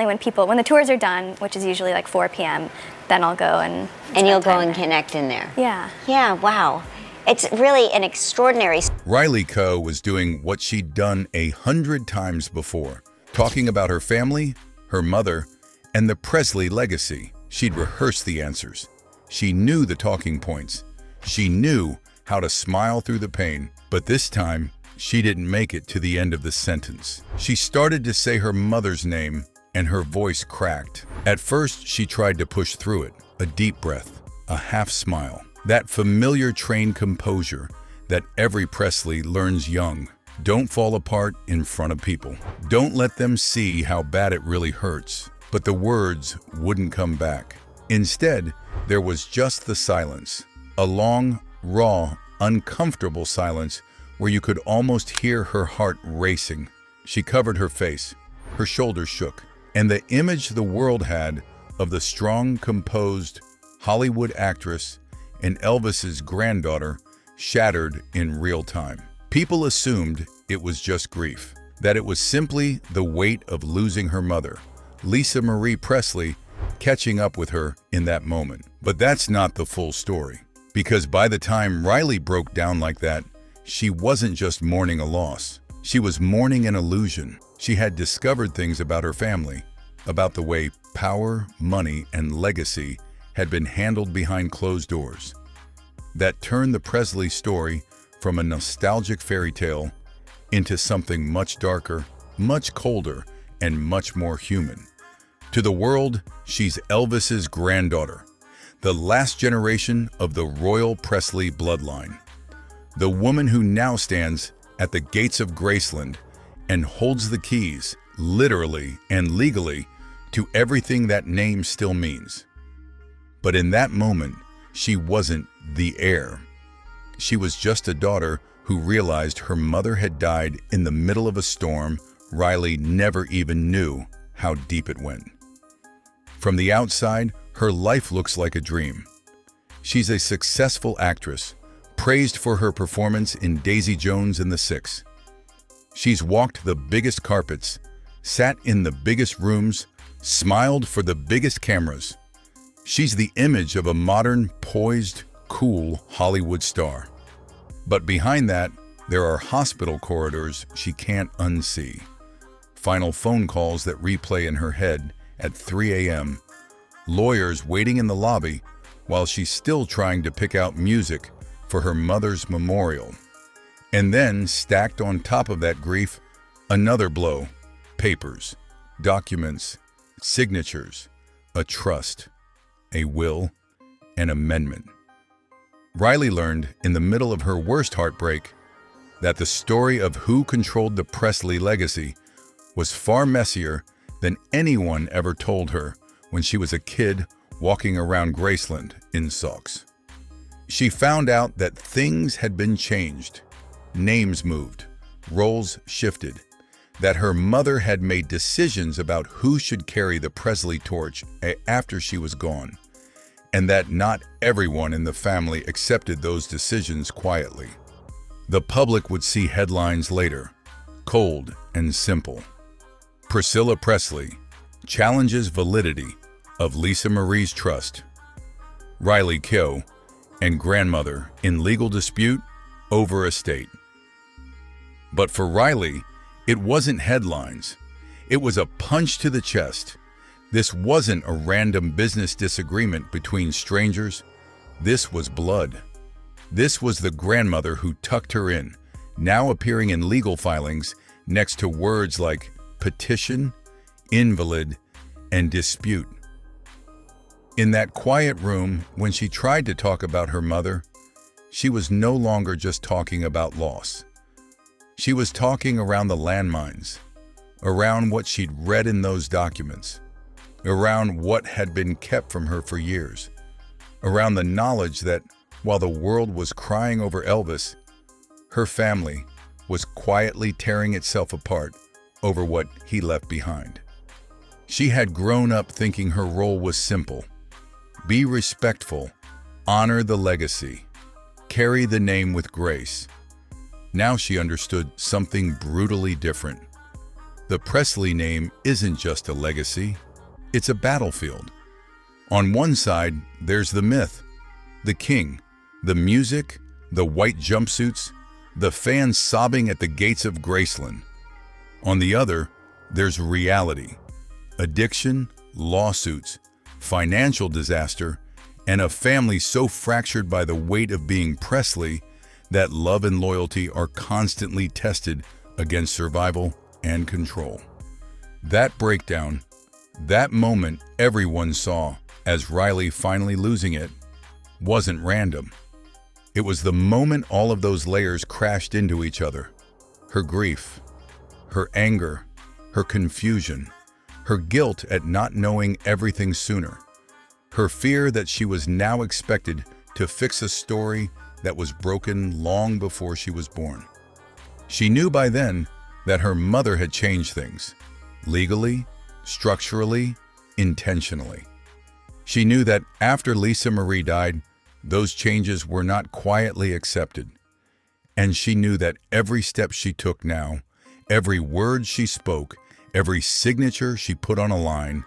When the tours are done, which is usually like 4 p.m., then I'll go and you'll go and connect in there. Yeah. Yeah, wow. It's really an extraordinary... Riley Keough was doing what she'd done 100 times before, talking about her family, her mother, and the Presley legacy. She'd rehearsed the answers. She knew the talking points. She knew how to smile through the pain, but this time, she didn't make it to the end of the sentence. She started to say her mother's name, and her voice cracked. At first, she tried to push through it, a deep breath, a half smile. That familiar trained composure that every Presley learns young. Don't fall apart in front of people. Don't let them see how bad it really hurts. But the words wouldn't come back. Instead, there was just the silence. A long, raw, uncomfortable silence where you could almost hear her heart racing. She covered her face. Her shoulders shook. And the image the world had of the strong, composed Hollywood actress and Elvis's granddaughter shattered in real time. People assumed it was just grief, that it was simply the weight of losing her mother, Lisa Marie Presley, catching up with her in that moment. But that's not the full story, because by the time Riley broke down like that, she wasn't just mourning a loss. She was mourning an illusion. She had discovered things about her family, about the way power, money, and legacy had been handled behind closed doors, that turned the Presley story from a nostalgic fairy tale into something much darker, much colder, and much more human. To the world, she's Elvis's granddaughter, the last generation of the royal Presley bloodline, the woman who now stands at the gates of Graceland and holds the keys, literally and legally, to everything that name still means. But in that moment, she wasn't the heir. She was just a daughter who realized her mother had died in the middle of a storm Riley never even knew how deep it went. From the outside, her life looks like a dream. She's a successful actress, praised for her performance in Daisy Jones and the Six. She's walked the biggest carpets, sat in the biggest rooms, smiled for the biggest cameras. She's the image of a modern, poised, cool Hollywood star. But behind that, there are hospital corridors she can't unsee. Final phone calls that replay in her head at 3 a.m. Lawyers waiting in the lobby while she's still trying to pick out music for her mother's memorial. And then, stacked on top of that grief, another blow: papers, documents, signatures, a trust, a will, an amendment. Riley learned in the middle of her worst heartbreak that the story of who controlled the Presley legacy was far messier than anyone ever told her when she was a kid walking around Graceland in socks. She found out that things had been changed, names moved, roles shifted, that her mother had made decisions about who should carry the Presley torch after she was gone, and that not everyone in the family accepted those decisions quietly. The public would see headlines later, cold and simple. Priscilla Presley challenges validity of Lisa Marie's trust. Riley Keough and grandmother in legal dispute over estate. But for Riley, it wasn't headlines. It was a punch to the chest. This wasn't a random business disagreement between strangers. This was blood. This was the grandmother who tucked her in, now appearing in legal filings next to words like petition, invalid, and dispute. In that quiet room, when she tried to talk about her mother, she was no longer just talking about loss. She was talking around the landmines, around what she'd read in those documents, around what had been kept from her for years, around the knowledge that while the world was crying over Elvis, her family was quietly tearing itself apart over what he left behind. She had grown up thinking her role was simple: be respectful, honor the legacy, carry the name with grace. Now she understood something brutally different. The Presley name isn't just a legacy, it's a battlefield. On one side, there's the myth, the king, the music, the white jumpsuits, the fans sobbing at the gates of Graceland. On the other, there's reality, addiction, lawsuits, financial disaster, and a family so fractured by the weight of being Presley that love and loyalty are constantly tested against survival and control. That breakdown, that moment everyone saw as Riley finally losing it, wasn't random. It was the moment all of those layers crashed into each other. Her grief, her anger, her confusion, her guilt at not knowing everything sooner, her fear that she was now expected to fix a story that was broken long before she was born. She knew by then that her mother had changed things, legally, structurally, intentionally. She knew that after Lisa Marie died, those changes were not quietly accepted. And she knew that every step she took now, every word she spoke, every signature she put on a line,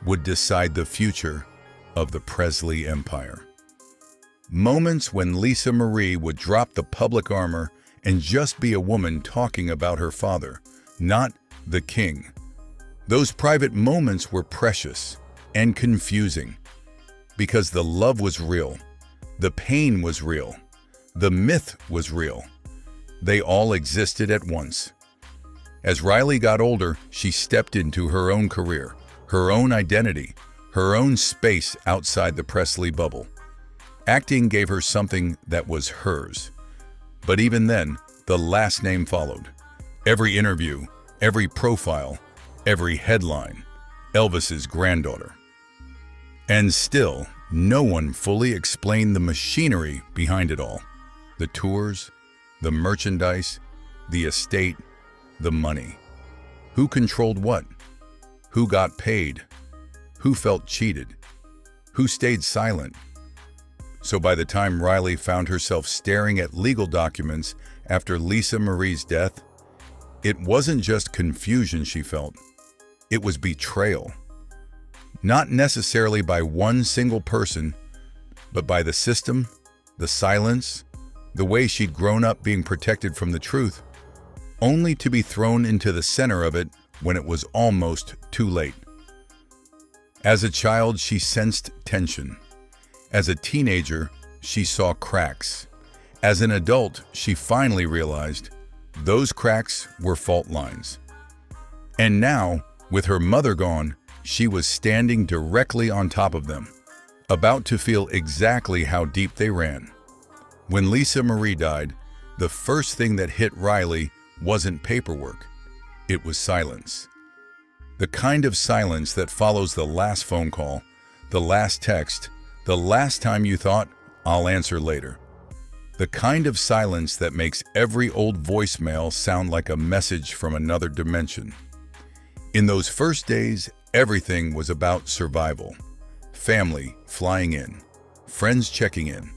would decide the future of the Presley empire. Moments when Lisa Marie would drop the public armor and just be a woman talking about her father, not the king. Those private moments were precious and confusing because the love was real, the pain was real, the myth was real. They all existed at once. As Riley got older, she stepped into her own career, her own identity, her own space outside the Presley bubble. Acting gave her something that was hers. But even then, the last name followed. Every interview, every profile, every headline, Elvis's granddaughter. And still, no one fully explained the machinery behind it all. The tours, the merchandise, the estate, the money. Who controlled what? Who got paid? Who felt cheated? Who stayed silent? So by the time Riley found herself staring at legal documents after Lisa Marie's death, it wasn't just confusion she felt. It was betrayal. Not necessarily by one single person, but by the system, the silence, the way she'd grown up being protected from the truth, only to be thrown into the center of it when it was almost too late. As a child, she sensed tension. As a teenager, she saw cracks. As an adult, she finally realized those cracks were fault lines. And now, with her mother gone, she was standing directly on top of them, about to feel exactly how deep they ran. When Lisa Marie died, the first thing that hit Riley wasn't paperwork. It was silence. The kind of silence that follows the last phone call, the last text, the last time you thought, "I'll answer later." The kind of silence that makes every old voicemail sound like a message from another dimension. In those first days, everything was about survival. Family flying in, friends checking in,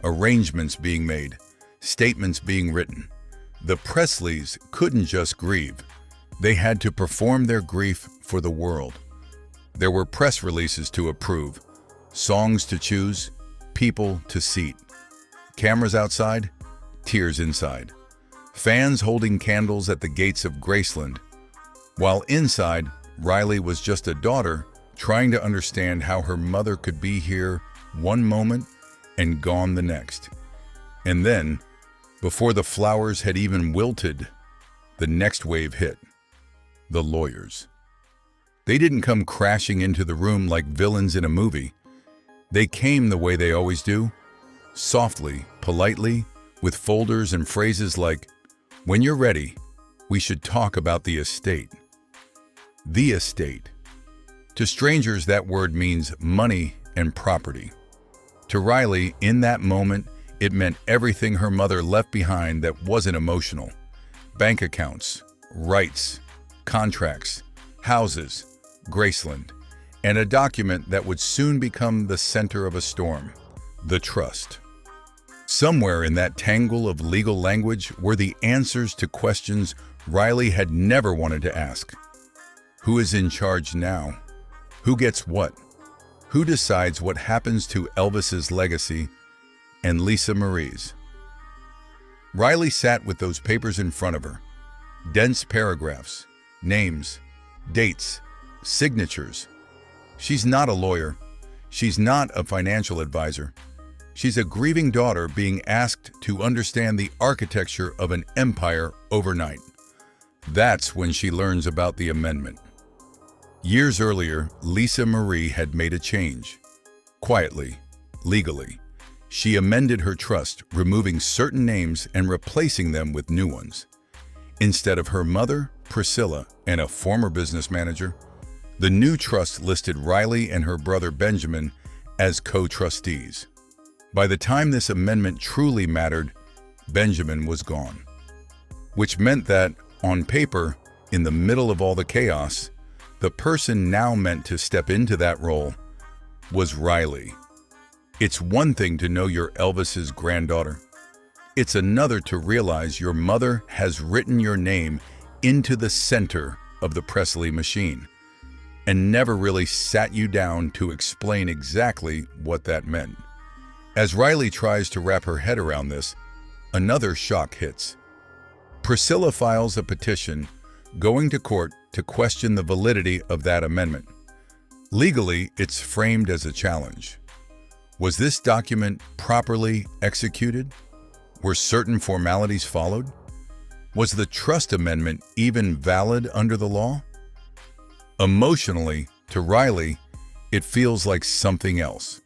arrangements being made, statements being written. The Presleys couldn't just grieve. They had to perform their grief for the world. There were press releases to approve, songs to choose, people to seat. Cameras outside, tears inside. Fans holding candles at the gates of Graceland. While inside, Riley was just a daughter trying to understand how her mother could be here one moment and gone the next. And then, before the flowers had even wilted, the next wave hit. The lawyers. They didn't come crashing into the room like villains in a movie. They came the way they always do, softly, politely, with folders and phrases like, "When you're ready, we should talk about the estate." The estate. To strangers, that word means money and property. To Riley, in that moment, it meant everything her mother left behind that wasn't emotional. Bank accounts, rights, contracts, houses, Graceland, and a document that would soon become the center of a storm, the trust. Somewhere in that tangle of legal language were the answers to questions Riley had never wanted to ask. Who is in charge now? Who gets what? Who decides what happens to Elvis's legacy and Lisa Marie's? Riley sat with those papers in front of her. Dense paragraphs, names, dates, signatures. She's not a lawyer. She's not a financial advisor. She's a grieving daughter being asked to understand the architecture of an empire overnight. That's when she learns about the amendment. Years earlier, Lisa Marie had made a change. Quietly, legally. She amended her trust, removing certain names and replacing them with new ones. Instead of her mother, Priscilla, and a former business manager, the new trust listed Riley and her brother Benjamin as co-trustees. By the time this amendment truly mattered, Benjamin was gone. Which meant that, on paper, in the middle of all the chaos, the person now meant to step into that role was Riley. It's one thing to know you're Elvis's granddaughter. It's another to realize your mother has written your name into the center of the Presley machine and never really sat you down to explain exactly what that meant. As Riley tries to wrap her head around this, another shock hits. Priscilla files a petition going to court to question the validity of that amendment. Legally, it's framed as a challenge. Was this document properly executed? Were certain formalities followed? Was the trust amendment even valid under the law? Emotionally, to Riley, it feels like something else.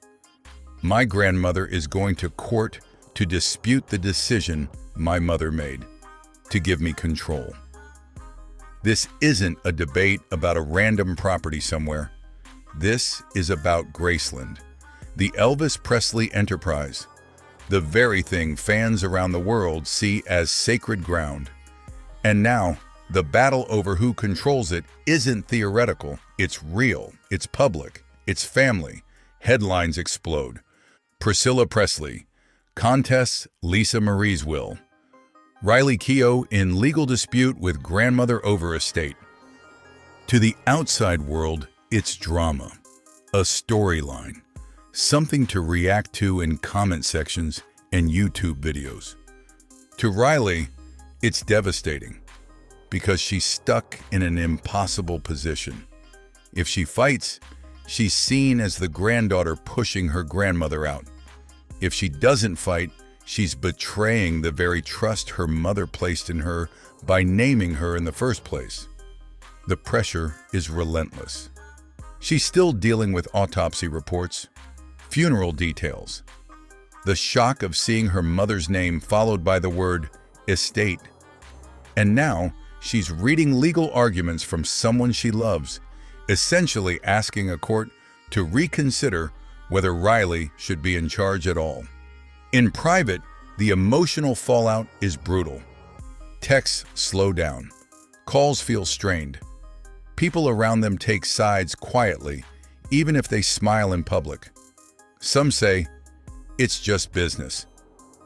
My grandmother is going to court to dispute the decision my mother made, to give me control. This isn't a debate about a random property somewhere. This is about Graceland, the Elvis Presley enterprise, the very thing fans around the world see as sacred ground. And now, the battle over who controls it isn't theoretical, it's real, it's public, it's family. Headlines explode. Priscilla Presley contests Lisa Marie's will. Riley Keough in legal dispute with grandmother over estate. To the outside world, it's drama, a storyline, something to react to in comment sections and YouTube videos. To Riley, it's devastating because she's stuck in an impossible position. If she fights, she's seen as the granddaughter pushing her grandmother out. If she doesn't fight, she's betraying the very trust her mother placed in her by naming her in the first place. The pressure is relentless. She's still dealing with autopsy reports, funeral details, the shock of seeing her mother's name followed by the word estate. And now she's reading legal arguments from someone she loves, essentially asking a court to reconsider whether Riley should be in charge at all. In private, the emotional fallout is brutal. Texts slow down. Calls feel strained. People around them take sides quietly, even if they smile in public. Some say, it's just business.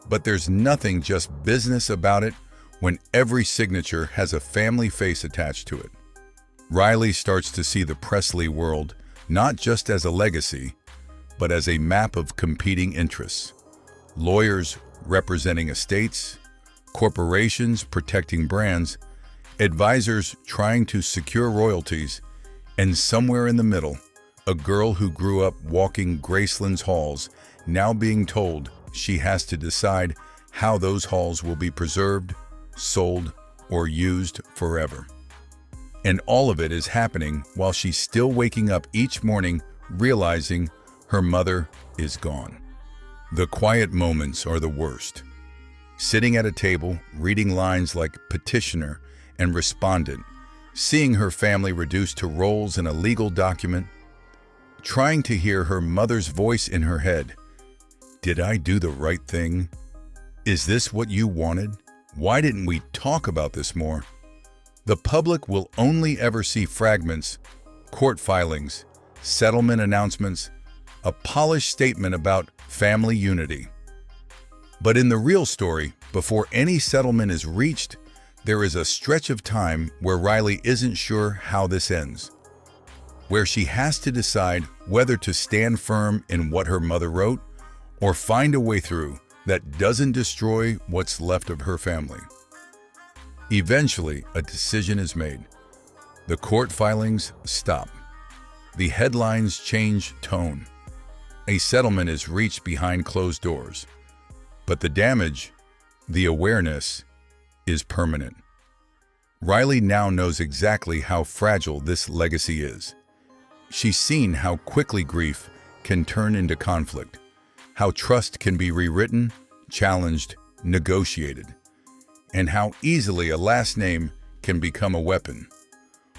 But there's nothing just business about it when every signature has a family face attached to it. Riley starts to see the Presley world not just as a legacy, but as a map of competing interests. Lawyers representing estates, corporations protecting brands, advisors trying to secure royalties, and somewhere in the middle, a girl who grew up walking Graceland's halls, now being told she has to decide how those halls will be preserved, sold, or used forever. And all of it is happening while she's still waking up each morning realizing her mother is gone. The quiet moments are the worst. Sitting at a table, reading lines like petitioner and respondent, seeing her family reduced to roles in a legal document, trying to hear her mother's voice in her head. Did I do the right thing? Is this what you wanted? Why didn't we talk about this more? The public will only ever see fragments, court filings, settlement announcements, a polished statement about family unity. But in the real story, before any settlement is reached, there is a stretch of time where Riley isn't sure how this ends, where she has to decide whether to stand firm in what her mother wrote or find a way through that doesn't destroy what's left of her family. Eventually, a decision is made. The court filings stop. The headlines change tone. A settlement is reached behind closed doors. But the damage, the awareness, is permanent. Riley now knows exactly how fragile this legacy is. She's seen how quickly grief can turn into conflict, how trust can be rewritten, challenged, negotiated, and how easily a last name can become a weapon.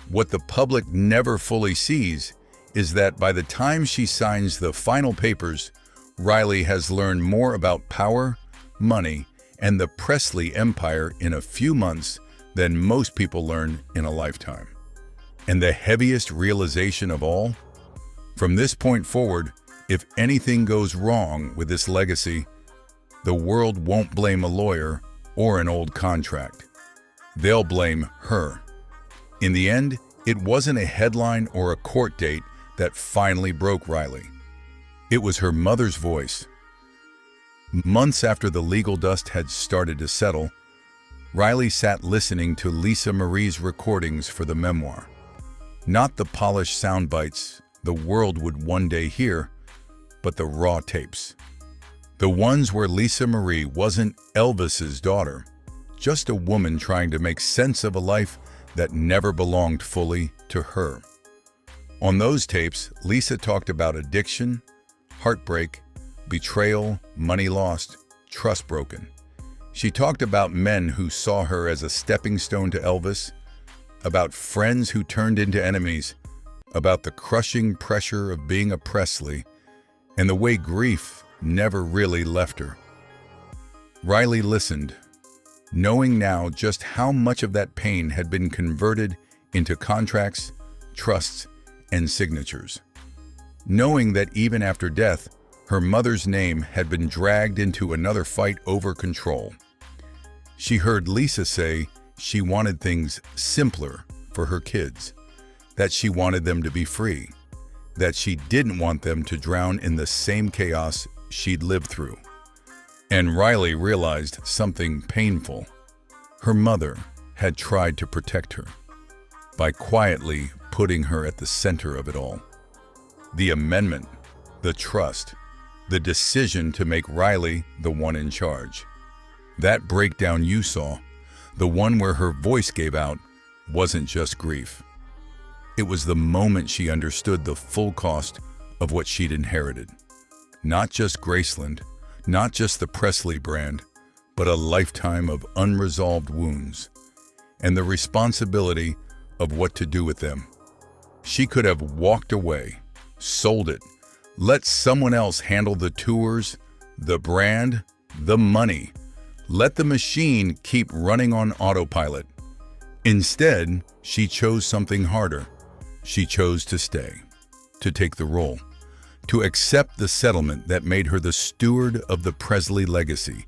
What the public never fully sees is that by the time she signs the final papers, Riley has learned more about power, money, and the Presley empire in a few months than most people learn in a lifetime. And the heaviest realization of all? From this point forward, if anything goes wrong with this legacy, the world won't blame a lawyer or an old contract. They'll blame her. In the end, it wasn't a headline or a court date that finally broke Riley. It was her mother's voice. Months after the legal dust had started to settle, Riley sat listening to Lisa Marie's recordings for the memoir. Not the polished sound bites the world would one day hear, but the raw tapes. The ones where Lisa Marie wasn't Elvis's daughter, just a woman trying to make sense of a life that never belonged fully to her. On those tapes, Lisa talked about addiction, heartbreak, betrayal, money lost, trust broken. She talked about men who saw her as a stepping stone to Elvis, about friends who turned into enemies, about the crushing pressure of being a Presley, and the way grief never really left her. Riley listened, knowing now just how much of that pain had been converted into contracts, trusts, and signatures. Knowing that even after death, her mother's name had been dragged into another fight over control. She heard Lisa say she wanted things simpler for her kids, that she wanted them to be free, that she didn't want them to drown in the same chaos she'd lived through. And Riley realized something painful. Her mother had tried to protect her by quietly putting her at the center of it all. The amendment, the trust, the decision to make Riley the one in charge. That breakdown you saw, the one where her voice gave out, wasn't just grief. It was the moment she understood the full cost of what she'd inherited. Not just Graceland, not just the Presley brand, but a lifetime of unresolved wounds, and the responsibility of what to do with them. She could have walked away, sold it, let someone else handle the tours, the brand, the money. Let the machine keep running on autopilot. Instead, she chose something harder. She chose to stay, to take the role, to accept the settlement that made her the steward of the Presley legacy,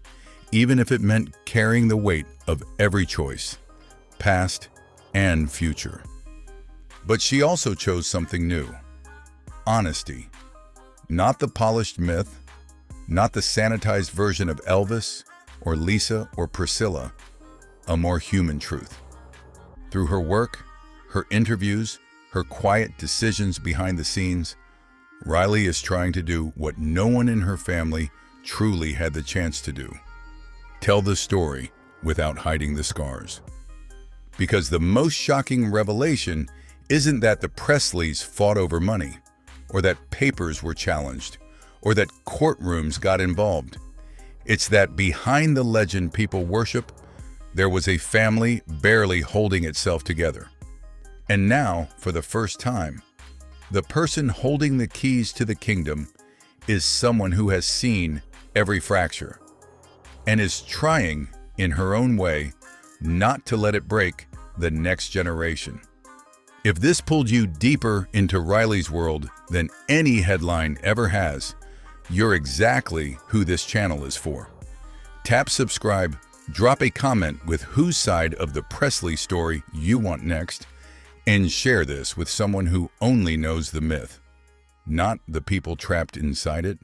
even if it meant carrying the weight of every choice, past and future. But she also chose something new. Honesty. Not the polished myth, not the sanitized version of Elvis or Lisa or Priscilla, a more human truth. Through her work, her interviews, her quiet decisions behind the scenes, Riley is trying to do what no one in her family truly had the chance to do. Tell the story without hiding the scars. Because the most shocking revelation isn't that the Presleys fought over money, or that papers were challenged, or that courtrooms got involved. It's that behind the legend people worship, there was a family barely holding itself together. And now, for the first time, the person holding the keys to the kingdom is someone who has seen every fracture and is trying, in her own way, not to let it break the next generation. If this pulled you deeper into Riley's world than any headline ever has, you're exactly who this channel is for. Tap subscribe Drop a comment with whose side of the Presley story you want next, and share this with someone who only knows the myth, not the people trapped inside it.